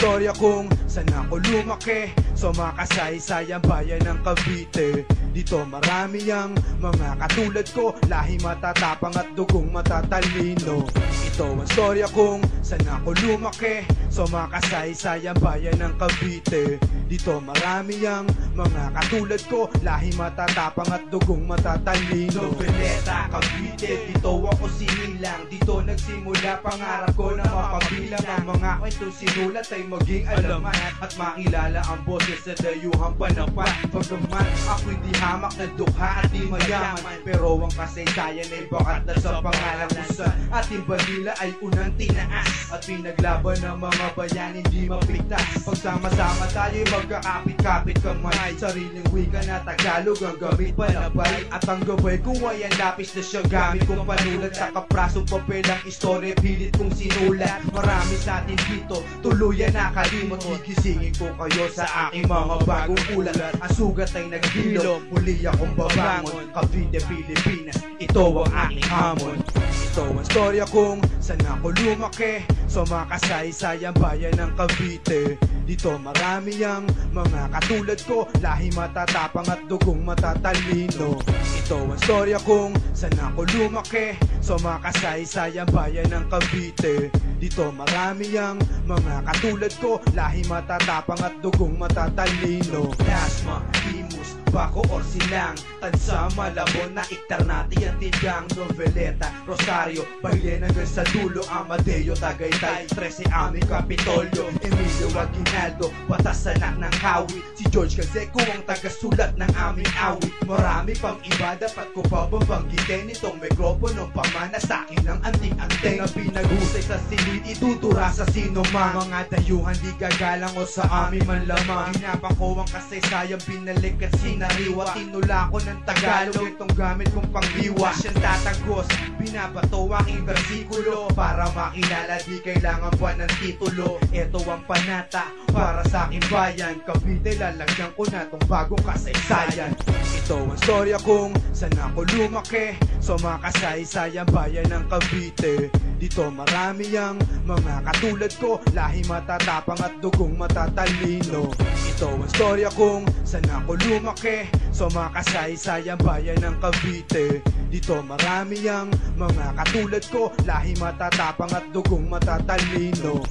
istorya kung saan ako lumaki, sa makasaysayang bayan ng Cavite. Dito marami ang mga katulad ko, lahi matatapang at dugong matatalino. Ito ang istorya kung saan ako lumaki, sa makasaysayang bayan ng Cavite. Dito marami ang mga katulad ko, lahi matatapang at dugong matatalino. Noveleta, Cavite, dito ako sinilang. Dito nagsimula pangarap ko na mapabilang. Ang mga kwento sinulat ay maging alaman at makilala ang boses sa dayuhang panapan. Pagkaman ako'y di hamak na dukha at di mayaman, pero ang kasaysayan ay bakat na sa pangalan kung saan ating bandila ay unang tinaas at pinaglaban ng mga bayan hindi mapigtas. Pagsama-sama tayo'y magkakapit-kapit kamay, sariling wika na Tagalog ang gamit panabay. At ang gabay ko ay ang lapis na siyang gamit kong panulat sa kaprasong papel ang istorya pilit kong sinulat. Marami sa atin dito tuluyan nakalimot, gigisingin ko kayo sa aking mga bagong ulat. Ang sugat ay naghilom, muli akong babangon. Cavite, Pilipinas, ito ang aking hamon. Ito ang istorya kung saan ako lumaki, sa makasaysayang bayan ng Cavite. Dito marami ang mga katulad ko, lahi matatapang at dugong matatalino. Ito ang istorya kung saan ako lumaki, sa makasaysayang bayan ng Cavite. Dito marami ang mga katulad ko, lahi matatapang at dugong matatalino. Dasma, Imus, Baco or Silang, Tansa, Malabon, naiktar natin ang tindang. Noveleta, Rosario, Bailen hanggang sa dulo, Amadeo, Tagaytay, 13 aming Kapitolyo, Emilio Aguinaldo, Batas anak ng Kawit, si George Canseco ang tagasulat ng aming awit. Marami pang iba, dapat ko pa babanggitin itong mikroponong pamana sa akin ng anting-anting na pinaghusay sa silid, itutura sa sinuman. Mga dayuhan di gagalang o sa amin man lamang. Hinapang ko ang kasaysayang binalik at sinariwa. Tinula ko ng Tagalog, itong gamit kong panghiwa. Siyang tatagos, binabato aking versikulo. Para makilala di kailangan pa ng titulo. Ito ang panata para sa aking bayan. Cavite, lalagyan ko na tong bagong kasaysayan. Ito ang istorya kung saan ako lumaki, sa makasaysayang bayan ng Cavite. Dito marami ang mga katulad ko, lahi matatapang at dugong matatalino. Ito ang istorya kung saan ako lumaki, sa makasaysayang bayan ng Cavite. Dito marami ang mga katulad ko, lahi matatapang at dugong matatalino.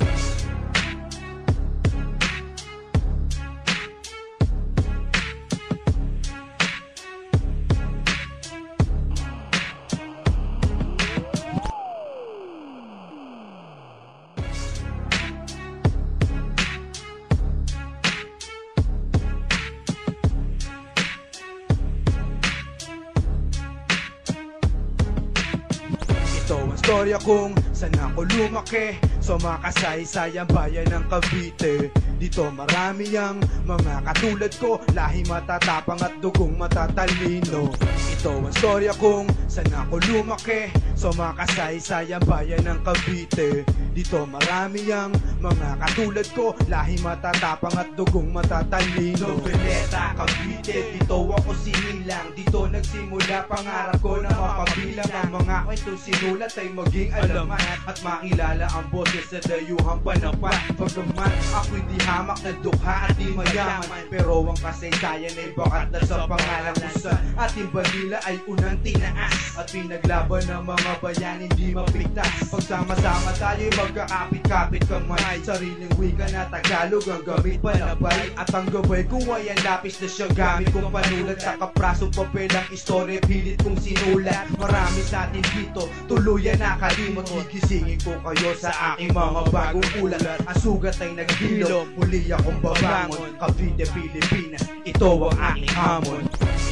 Ito ang istorya kung saan ako lumaki, sa makasaysayang bayan ng Cavite. Dito marami ang mga katulad ko, lahi matatapang at dugong matatalino. Ito ang istorya kung saan ako lumaki, sa makasaysayang bayan ng Cavite. Dito marami ang mga katulad ko, lahi matatapang at dugong matatalino. Noveleta, Cavite, dito ako sinilang. Dito nagsimula pangarap ko na mapabilang. Ang mga kwento sinulat ay maging alaman at makilala ang boses sa dayuhang panapan. Pagkaman ako'y di hamak na dukha at di mayaman, pero ang kasaysayan ay bakat na sa pangalan kung saan ating bandila ay unang tinaas at pinaglaban ng mga bayan hindi mapigtas. Pagsama-sama tayo'y magkakapit-kapit kamay, sariling wika na Tagalog ang gamit panabay. At ang gabay ko ay ang lapis na siyang gamit kong panulat sa kaprasong papel ang istorya pilit kong sinulat. Marami sa atin dito tuluyan nakalimot, gigisingin ko kayo sa aking mga bagong ulat. Ang sugat ay naghilom, muli akong babangon. Cavite, Pilipinas, ito ang aking hamon.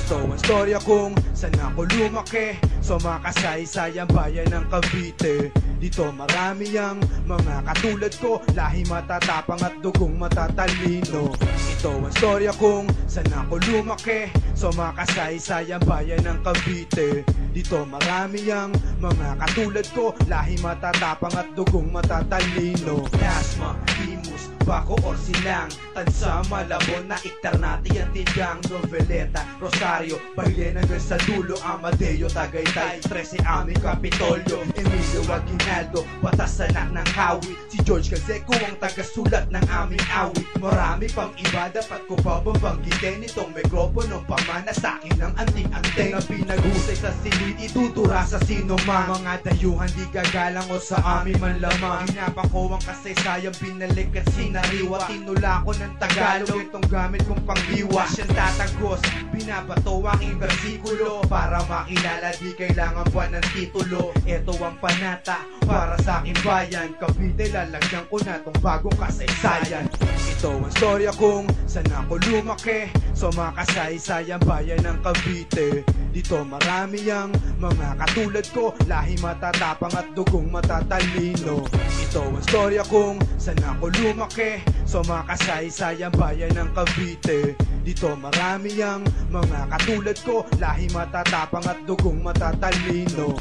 Ito ang istorya kung saan ako lumaki, sa makasaysayang bayan ng Cavite. Dito marami ang mga katulad ko, lahi matatapang at dugong matatalino. Ito ang istorya kung saan ako lumaki, sa makasaysayang bayan ng Cavite. Dito marami ang mga katulad ko, lahi matatapang at dugong matatalino. Dasma, Imus, Baco or Silang, Tansa, Malabon, naiktar natin ang tindang. Noveleta, Rosario, Bailen hanggang sa dulo, Amadeo, Tagaytay, 13 aming Kapitolyo, Emilio Aguinaldo, Ronaldo, batas anak ng kawit. Si George Canseco ang tagasulat ng aming awit. Marami pang iba, dapat ko pa babanggitin. Itong mikroponong pamana sa akin ng anting-anting na pinaghusay sa silid, itutura sa sino man. Mga dayuhan di gagalang o sa amin man lamang. Hinapang ko ang kasaysayang binalik at sinariwa. Tinula ko ng Tagalog, itong gamit kong panghiwa. Siyang tatagos, binabato aking bersikulo. Para makilala di kailangan pa ng titulo. Ito ang panata para sa aking bayan. Cavite, lalagyan ko na tong bagong kasaysayan. Ito ang storya kung saan ako lumaki, sa makasaysayang bayan ng Cavite. Dito marami ang mga katulad ko, lahi matatapang at dugong matatalino. Ito ang storya kung saan ako lumaki, sa makasaysayang bayan ng Cavite. Dito marami ang mga katulad ko, lahi matatapang at dugong matatalino.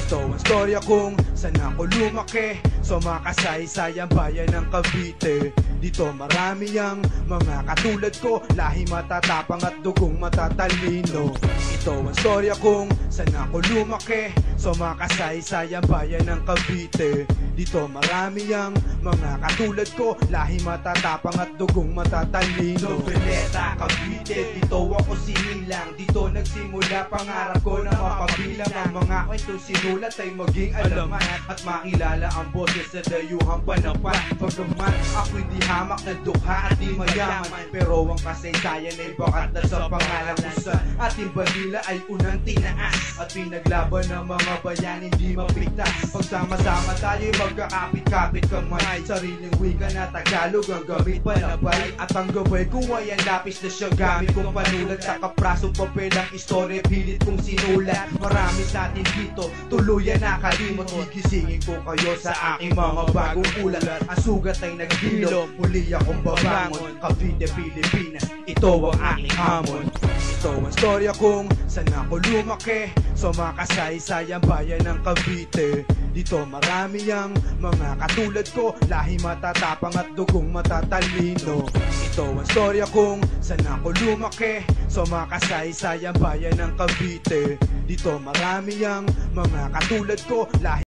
Ito ang storya kung saan ako lumaki, sa makasaysayang bayan ng Cavite. Dito marami ang mga katulad ko, lahi matatapang at dugong matatalino. Ito ang storya kung saan ako lumaki, sa makasaysayang bayan ng Cavite. Dito marami ang mga katulad ko, lahi matatapang at dugong matatalino. Noveleta, Cavite, dito ako sinilang. Dito nagsimula pangarap ko na mapabilang. Ang mga kwento sinulat ay maging alaman at makilala ang boses sa dayuhang panapan. Pagkaman ako'y di hamak na dukha at di mayaman, pero ang kasaysayan ay bakat na sa pangalan kung saan ating bandila ay unang tinaas at pinaglaban ng mga bayan hindi mapigtas. Pagsama-sama tayo'y magkakapit-kapit kamay, sariling wika na Tagalog ang gamit panabay. At ang gabay ko ay ang lapis na siyang gamit kong panulat. Sa kaprasong papel ang istorya pilit kong sinulat. Marami sa atin dito tuluyan nakalimot. Gigisingin ko kayo sa aking mga bagong ulat. Ang sugat ay naghilom, muli akong babangon. Cavite, Pilipinas, ito ang aking hamon. Ito ang storya kung saan ako lumaki, sa makasaysayang bayan ng Cavite. Dito marami ang mga katulad ko, lahi matatapang at dugong matatalino. Ito ang storya kung saan ako lumaki, sa makasaysayang bayan ng Cavite. Dito marami ang mga katulad ko, lahi